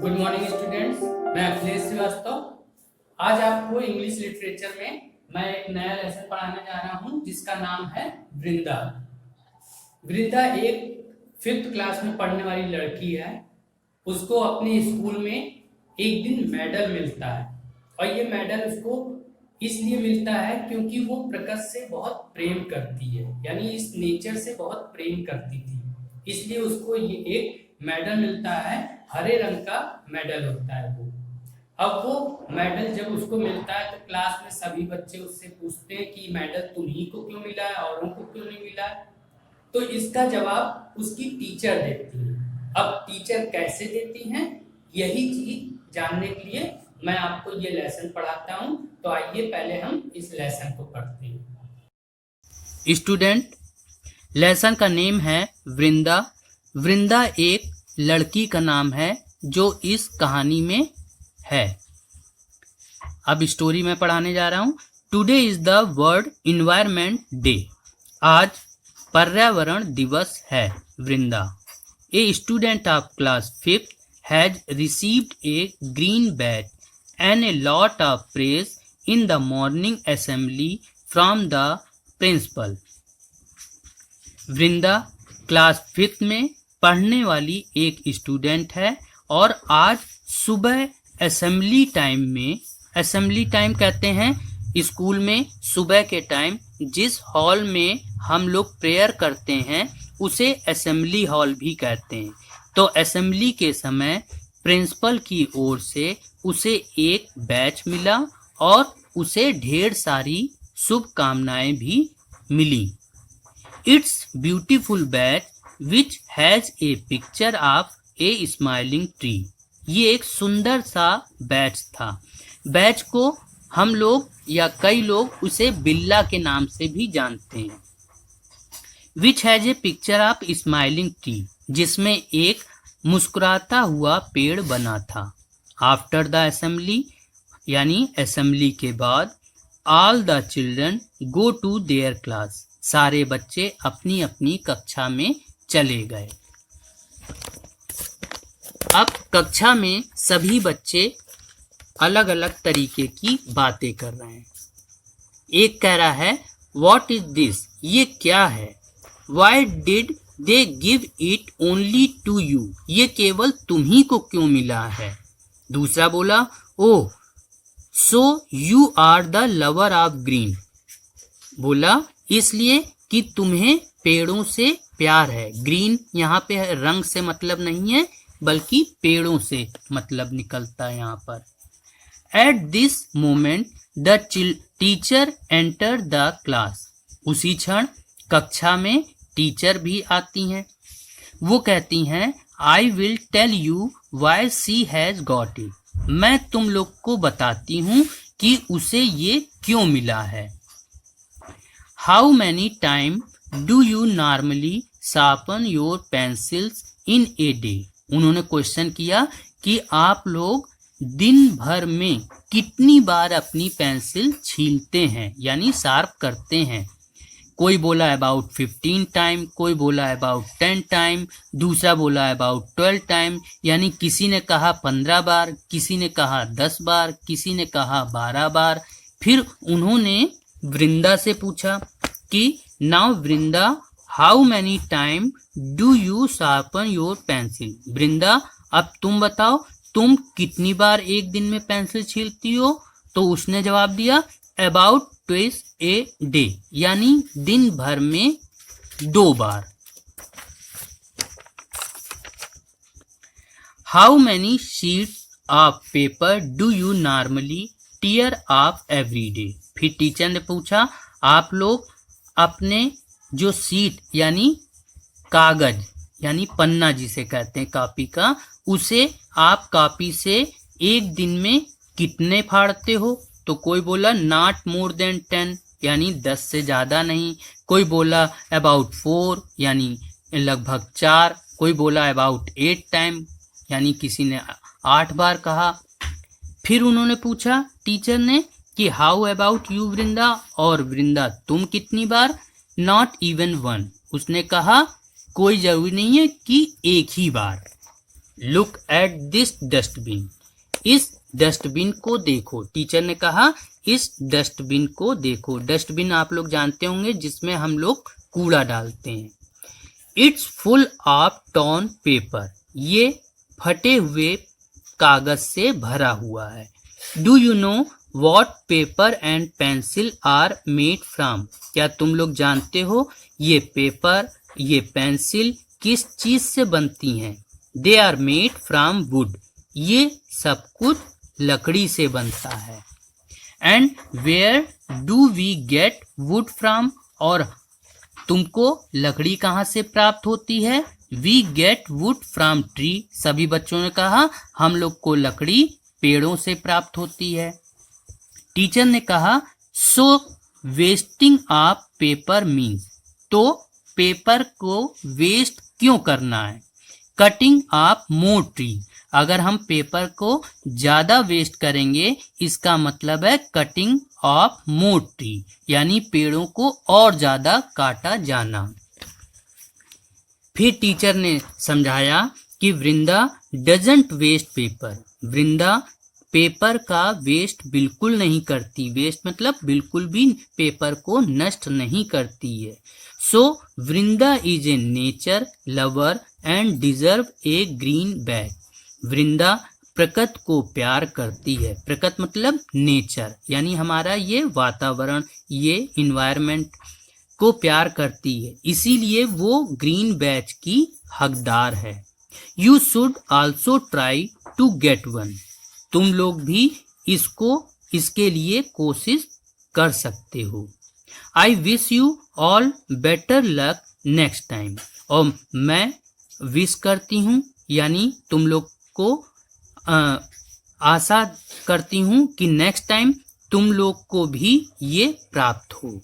Good morning students, मैं अखिलेश श्रीवास्तव। आज आपको इंग्लिश लिटरेचर में मैं एक नया लेसन पढ़ाने जा रहा हूं जिसका नाम है वृंदा। वृंदा एक 5th क्लास में पढ़ने वाली लड़की है। उसको अपने स्कूल में एक दिन मेडल मिलता है और ये मेडल उसको इसलिए मिलता है क्योंकि वो प्रकृति से बहुत प्रेम करती है, यानी इस नेचर से बहुत प्रेम करती थी, इसलिए उसको ये एक मेडल मिलता है। हरे रंग का मेडल होता है वो। अब वो मेडल जब उसको मिलता है तो क्लास में सभी बच्चे उससे पूछते हैं कि मेडल तुम्ही को क्यों मिला है, औरों को क्यों नहीं मिला है। तो इसका जवाब उसकी टीचर देती है। अब टीचर कैसे देती हैं, यही चीज जानने के लिए मैं आपको ये लेसन पढ़ाता हूं। तो आइए पहले हम इस लेसन को पढ़ते हैं। स्टूडेंट, लेसन का नेम है वृंदा। वृंदा एक लड़की का नाम है जो इस कहानी में है। अब स्टोरी में पढ़ाने जा रहा हूं। Today is the world environment day. आज पर्यावरण दिवस है। Vrinda, a student of class 5th has received a green badge and a lot of praise in the morning assembly from the principal. Vrinda class 5th में पढ़ने वाली एक स्टूडेंट है और आज सुबह असेंबली टाइम में, असेंबली टाइम कहते हैं स्कूल में सुबह के टाइम जिस हॉल में हम लोग प्रेयर करते हैं उसे असेंबली हॉल भी कहते हैं। तो असेंबली के समय प्रिंसिपल की ओर से उसे एक बैच मिला और उसे ढेर सारी शुभकामनाएं भी मिली। It's beautiful badge which has a picture of a smiling tree. ये एक सुंदर सा बैच था। बैच को हम लोग या कई लोग उसे बिल्ला के नाम से भी जानते हैं। Which has a picture of smiling tree, जिसमें एक मुस्कुराता हुआ पेड़ बना था। आफ्टर द असेंबली, यानी असेंबली के बाद, all the children go to their class. सारे बच्चे अपनी अपनी कक्षा में चले गए। अब कक्षा में सभी बच्चे अलग अलग तरीके की बातें कर रहे हैं। एक कह रहा है, व्हाट इज दिस, ये क्या है। Why did they give it only to you, ये केवल तुम्ही को क्यों मिला है। दूसरा बोला, oh so you are the lover of green. बोला इसलिए कि तुम्हें पेड़ों से प्यार है। ग्रीन यहाँ पे रंग से मतलब नहीं है बल्कि पेड़ों से मतलब निकलता है यहाँ पर। At this moment the teacher enter the class. उसी क्षण कक्षा में टीचर भी आती हैं। वो कहती हैं, I will tell you why she has got it. मैं तुम लोग को बताती हूँ कि उसे ये क्यों मिला है। How many time do you normally sharpen your pencils in a day. उन्होंने क्वेश्चन किया कि आप लोग दिन भर में कितनी बार अपनी पेंसिल छीलते हैं, यानी शार्प करते हैं। कोई बोला अबाउट 15 टाइम, कोई बोला अबाउट 10 टाइम, दूसरा बोला अबाउट 12 टाइम, यानी किसी ने कहा 15 बार, किसी ने कहा 10 बार, किसी ने कहा 12 बार। फिर उन्होंने वृंदा से पूछा कि now Vrinda, how many time do you sharpen your pencil. Vrinda, अब तुम बताओ तुम कितनी बार एक दिन में पेंसिल छीलती हो। तो उसने जवाब दिया, अबाउट ट्वाइस ए डे, यानी दिन भर में 2 बार। How many sheet of paper do you normally tear off every day. फिर टीचर ने पूछा, आप लोग अपने जो सीट यानी कागज यानी पन्ना जिसे कहते हैं कॉपी का, उसे आप कॉपी से एक दिन में कितने फाड़ते हो। तो कोई बोला नॉट मोर देन 10, यानी 10 से ज़्यादा नहीं। कोई बोला अबाउट 4, यानी लगभग 4। कोई बोला अबाउट 8 टाइम, यानी किसी ने 8 बार कहा। फिर उन्होंने पूछा टीचर ने कि हाउ अबाउट यू वृंदा, और वृंदा तुम कितनी बार। नॉट इवन 1, उसने कहा कोई जरूरी नहीं है कि एक ही बार। Look at this dustbin. इस डस्टबिन को देखो। टीचर ने कहा इस डस्टबिन को देखो। डस्टबिन आप लोग जानते होंगे जिसमें हम लोग कूड़ा डालते हैं। It's full of torn paper. ये फटे हुए कागज से भरा हुआ है। Do you know what paper and pencil are made from. क्या तुम लोग जानते हो ये पेपर ये पेंसिल किस चीज से बनती हैं? They are made from wood. ये सब कुछ लकड़ी से बनता है। And where do we get wood from. और तुमको लकड़ी कहाँ से प्राप्त होती है? We get wood from tree. सभी बच्चों ने कहा हम लोग को लकड़ी पेड़ों से प्राप्त होती है। टीचर ने कहा सो वेस्टिंग ऑफ पेपर मीन्स। तो पेपर को वेस्ट क्यों करना है? Cutting of more tree. अगर हम पेपर को ज्यादा वेस्ट करेंगे इसका मतलब है कटिंग ऑफ मोर ट्री, यानी पेड़ों को और ज्यादा काटा जाना। फिर टीचर ने समझाया कि Vrinda doesn't waste paper. Vrinda paper का वेस्ट बिल्कुल नहीं करती। वेस्ट मतलब बिल्कुल भी पेपर को नष्ट नहीं करती है। So Vrinda is a nature lover and deserve a green bag. Vrinda प्रकृति को प्यार करती है। प्रकृति मतलब नेचर, यानी हमारा ये वातावरण, ये इन्वायरमेंट को प्यार करती है, इसीलिए वो ग्रीन बैच की हकदार है। You should also try to get one. तुम लोग भी इसके लिए कोशिश कर सकते हो। I wish you all better luck next time. और मैं विश करती हूँ, यानी तुम लोग को आशा करती हूँ कि नेक्स्ट टाइम तुम लोग को भी ये प्राप्त हो।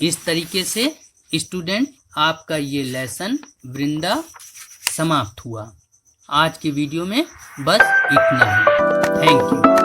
इस तरीके से स्टूडेंट आपका ये लेसन वृंदा समाप्त हुआ। आज की वीडियो में बस इतना ही। Thank you.